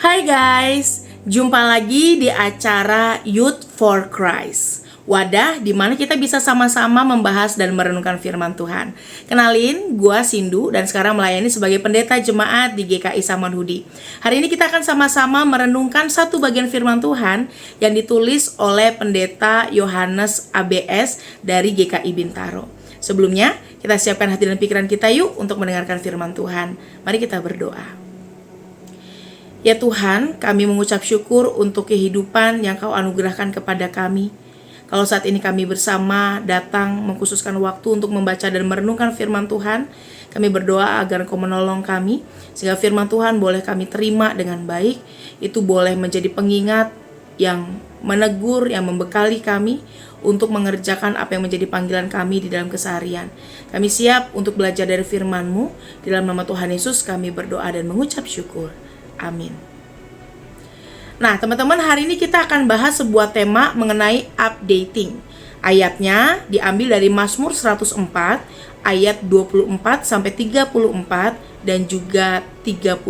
Hai guys, jumpa lagi di acara Youth for Christ. Wadah di mana kita bisa sama-sama membahas dan merenungkan firman Tuhan. Kenalin, gua Sindu dan sekarang melayani sebagai pendeta jemaat di GKI Samanhudi. Hari ini kita akan sama-sama merenungkan satu bagian firman Tuhan yang ditulis oleh pendeta Yohanes ABS dari GKI Bintaro. Sebelumnya, kita siapkan hati dan pikiran kita yuk untuk mendengarkan firman Tuhan. Mari kita berdoa. Ya Tuhan, kami mengucap syukur untuk kehidupan yang Kau anugerahkan kepada kami. Kalau saat ini kami bersama datang mengkhususkan waktu untuk membaca dan merenungkan firman Tuhan, kami berdoa agar Kau menolong kami, sehingga firman Tuhan boleh kami terima dengan baik. Itu boleh menjadi pengingat yang menegur, yang membekali kami untuk mengerjakan apa yang menjadi panggilan kami di dalam keseharian. Kami siap untuk belajar dari firman-Mu. Di dalam nama Tuhan Yesus kami berdoa dan mengucap syukur. Amin. Nah, teman-teman, hari ini kita akan bahas sebuah tema mengenai updating. Ayatnya diambil dari Mazmur 104 ayat 24 sampai 34 dan juga 35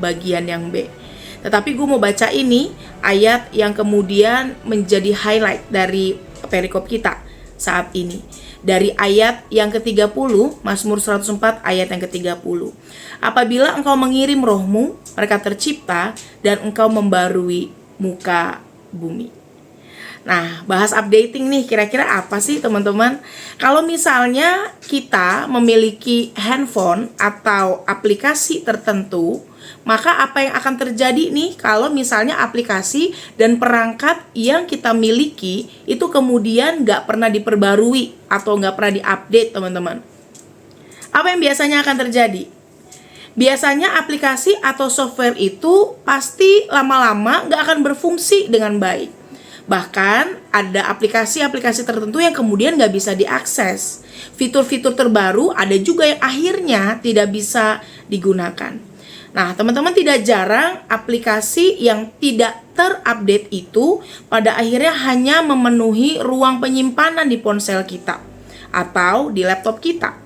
bagian yang B. Tetapi gue mau baca ini ayat yang kemudian menjadi highlight dari perikop kita saat ini. Dari ayat yang ke-30, Mazmur 104 ayat yang ke-30. Apabila engkau mengirim rohmu, mereka tercipta dan engkau membarui muka bumi. Nah, bahas updating nih, kira-kira apa sih teman-teman? Kalau misalnya kita memiliki handphone atau aplikasi tertentu, maka apa yang akan terjadi nih kalau misalnya aplikasi dan perangkat yang kita miliki itu kemudian nggak pernah diperbarui atau nggak pernah diupdate, teman-teman? Apa yang biasanya akan terjadi? Biasanya aplikasi atau software itu pasti lama-lama nggak akan berfungsi dengan baik. Bahkan ada aplikasi-aplikasi tertentu yang kemudian nggak bisa diakses. Fitur-fitur terbaru ada juga yang akhirnya tidak bisa digunakan. Nah, teman-teman, tidak jarang aplikasi yang tidak terupdate itu pada akhirnya hanya memenuhi ruang penyimpanan di ponsel kita atau di laptop kita.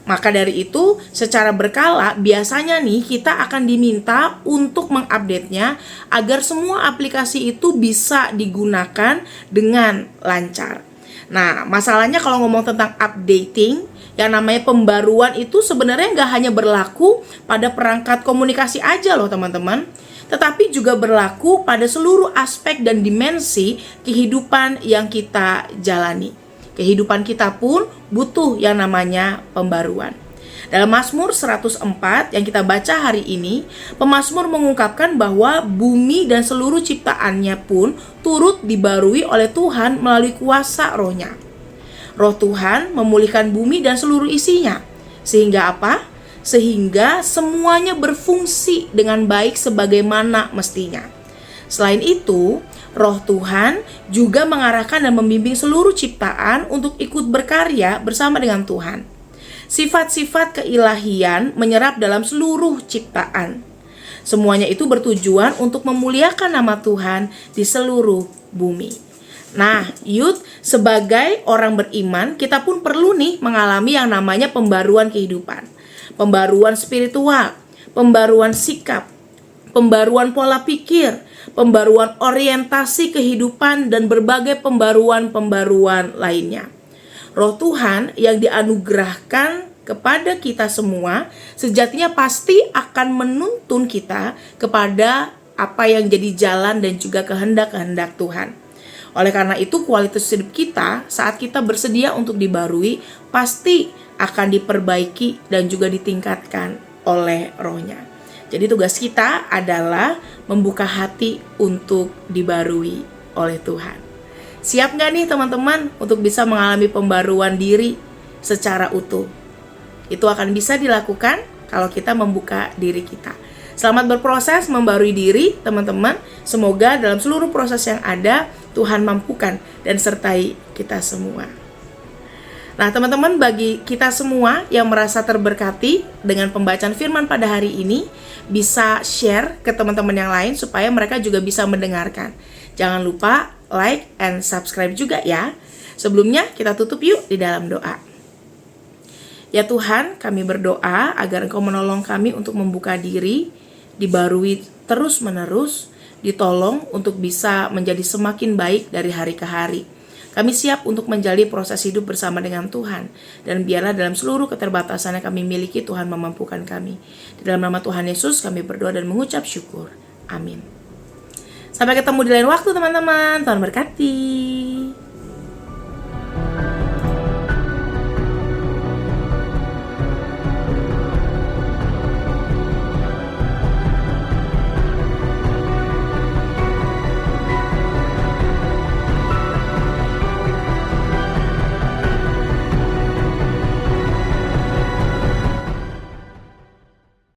Maka dari itu, secara berkala biasanya nih kita akan diminta untuk mengupdate-nya agar semua aplikasi itu bisa digunakan dengan lancar. Nah, masalahnya kalau ngomong tentang updating, yang namanya pembaruan itu sebenarnya nggak hanya berlaku pada perangkat komunikasi aja loh teman-teman, tetapi juga berlaku pada seluruh aspek dan dimensi kehidupan yang kita jalani. Kehidupan kita pun butuh yang namanya pembaruan. Dalam Mazmur 104 yang kita baca hari ini, pemazmur mengungkapkan bahwa bumi dan seluruh ciptaannya pun turut dibarui oleh Tuhan melalui kuasa Roh-Nya. Roh Tuhan memulihkan bumi dan seluruh isinya. Sehingga apa? Sehingga semuanya berfungsi dengan baik sebagaimana mestinya. Selain itu, Roh Tuhan juga mengarahkan dan membimbing seluruh ciptaan untuk ikut berkarya bersama dengan Tuhan. Sifat-sifat keilahian menyerap dalam seluruh ciptaan. Semuanya itu bertujuan untuk memuliakan nama Tuhan di seluruh bumi. Nah, youth, sebagai orang beriman, kita pun perlu nih mengalami yang namanya pembaruan kehidupan. Pembaruan spiritual, pembaruan sikap, pembaruan pola pikir, pembaruan orientasi kehidupan, dan berbagai pembaruan-pembaruan lainnya. Roh Tuhan yang dianugerahkan kepada kita semua sejatinya pasti akan menuntun kita kepada apa yang jadi jalan dan juga kehendak-kehendak Tuhan. Oleh karena itu, kualitas hidup kita saat kita bersedia untuk dibarui pasti akan diperbaiki dan juga ditingkatkan oleh Roh-Nya. Jadi tugas kita adalah membuka hati untuk dibarui oleh Tuhan. Siap nggak nih teman-teman untuk bisa mengalami pembaruan diri secara utuh? Itu akan bisa dilakukan kalau kita membuka diri kita. Selamat berproses membarui diri teman-teman. Semoga dalam seluruh proses yang ada Tuhan mampukan dan sertai kita semua. Nah teman-teman, bagi kita semua yang merasa terberkati dengan pembacaan firman pada hari ini, bisa share ke teman-teman yang lain supaya mereka juga bisa mendengarkan. Jangan lupa like and subscribe juga ya. Sebelumnya kita tutup yuk di dalam doa. Ya Tuhan, kami berdoa agar Engkau menolong kami untuk membuka diri dibarui terus-menerus, ditolong untuk bisa menjadi semakin baik dari hari ke hari. Kami siap untuk menjalani proses hidup bersama dengan Tuhan. Dan biarlah dalam seluruh keterbatasan yang kami miliki, Tuhan memampukan kami. Di dalam nama Tuhan Yesus kami berdoa dan mengucap syukur. Amin. Sampai ketemu di lain waktu teman-teman. Tuhan berkati.